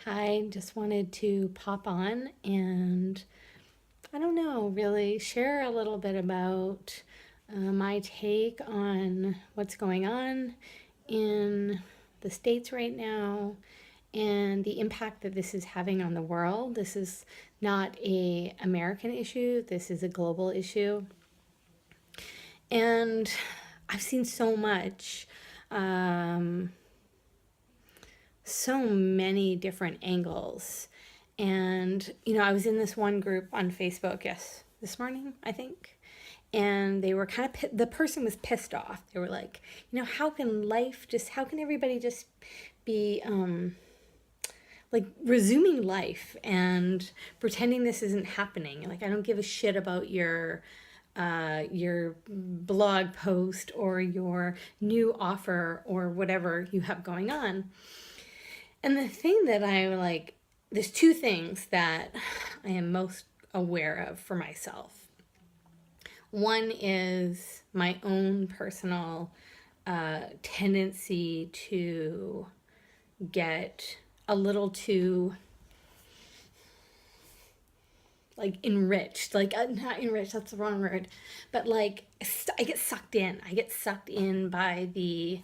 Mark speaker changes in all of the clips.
Speaker 1: Hi, just wanted to pop on and I don't know, really share a little bit about my take on what's going on in the States right now and the impact that this is having on the world. This is not a American issue, this is a global issue. And I've seen so much. Um, so many different angles. And, I was in this one group on Facebook, yes, this morning, I think. And they were the person was pissed off. They were like, how can everybody just be, like resuming life and pretending this isn't happening? Like, I don't give a shit about your blog post or your new offer or whatever you have going on. And the thing that there's two things that I am most aware of for myself. One is my own personal tendency to get a little too enriched, not enriched, that's the wrong word, but I get sucked in. I get sucked in by the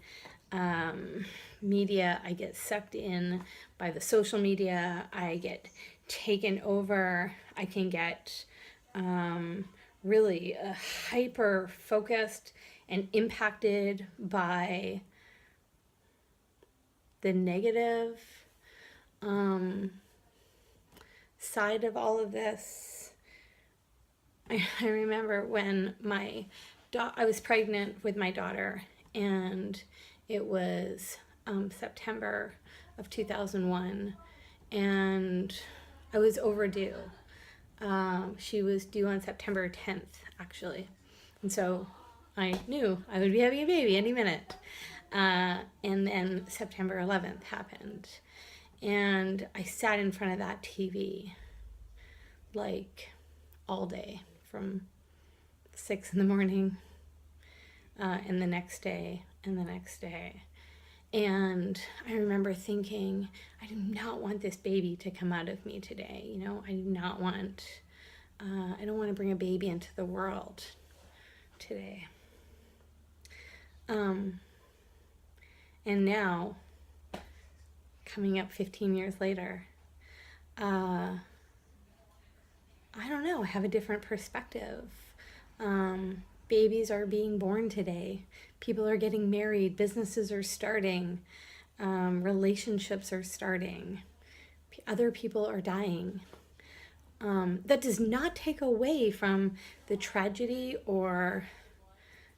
Speaker 1: media. I get sucked in by the social media. I get taken over. I can get really hyper focused and impacted by the negative side of all of this. I remember when I was pregnant with my daughter, and it was September of 2001, and I was overdue. She was due on September 10th, actually. And so I knew I would be having a baby any minute. And then September 11th happened. And I sat in front of that TV all day from 6 in the morning, and the next day, and the next day. And I remember thinking, I do not want this baby to come out of me today. I do not want, I don't want to bring a baby into the world today. And now, coming up 15 years later, I don't know, I have a different perspective. Babies are being born today. People are getting married. Businesses are starting. Relationships are starting. Other people are dying. That does not take away from the tragedy or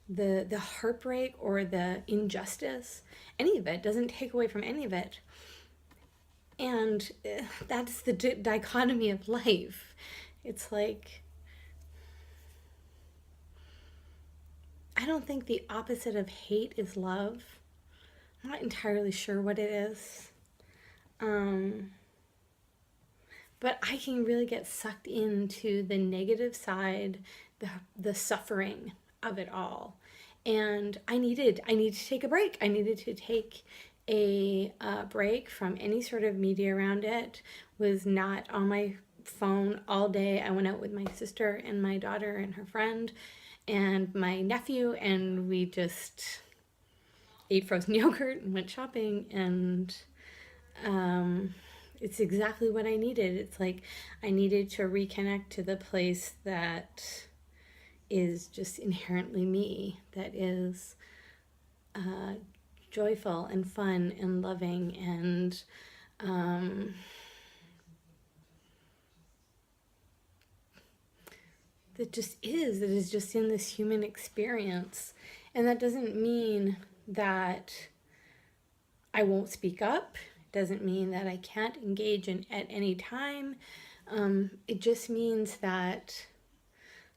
Speaker 1: the heartbreak or the injustice. Any of it doesn't take away from any of it. And that's the dichotomy of life. It's like, I don't think the opposite of hate is love. I'm not entirely sure what it is. But I can really get sucked into the negative side, the suffering of it all. And I needed to take a break. I needed to take a break from any sort of media around it. Was not on my phone all day. I went out with my sister and my daughter and her friend and my nephew, and we just ate frozen yogurt and went shopping, and it's exactly what I needed. It's like I needed to reconnect to the place that is just inherently me, that is joyful and fun and loving and that is just in this human experience. And that doesn't mean that I won't speak up. It doesn't mean that I can't engage in at any time. It just means that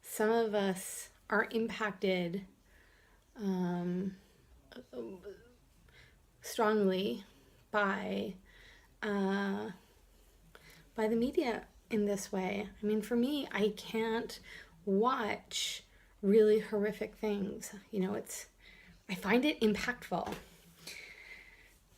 Speaker 1: some of us are impacted strongly by the media in this way. I mean, for me, I can't watch really horrific things. I find it impactful.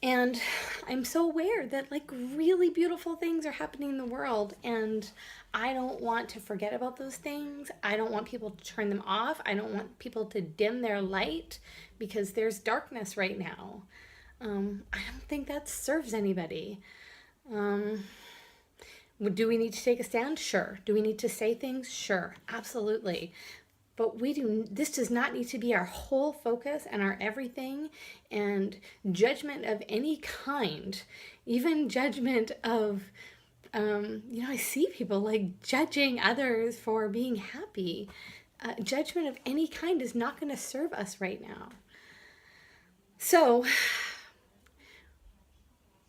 Speaker 1: And I'm so aware that like really beautiful things are happening in the world, and I don't want to forget about those things. I don't want people to turn them off. I don't want people to dim their light because there's darkness right now. I don't think that serves anybody. Um, do we need to take a stand? Sure. Do we need to say things? Sure. Absolutely. But this does not need to be our whole focus and our everything. And judgment of any kind, even judgment of, I see people like judging others for being happy. Judgment of any kind is not going to serve us right now. So,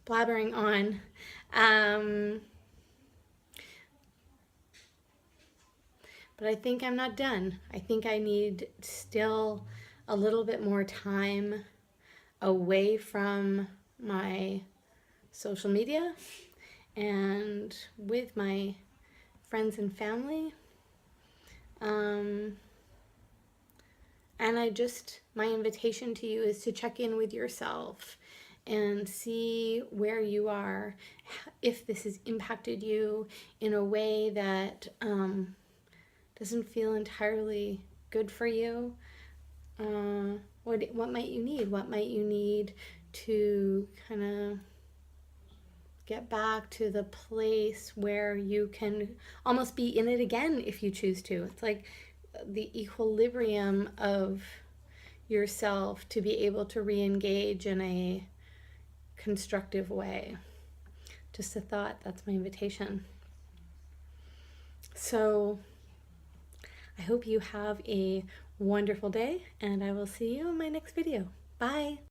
Speaker 1: blabbering on. But I think I'm not done. I think I need still a little bit more time away from my social media and with my friends and family. And my invitation to you is to check in with yourself and see where you are, if this has impacted you in a way that doesn't feel entirely good for you. What might you need? What might you need to kind of get back to the place where you can almost be in it again if you choose to? It's like the equilibrium of yourself to be able to re-engage in a constructive way. Just a thought. That's my invitation. So I hope you have a wonderful day, and I will see you in my next video. Bye.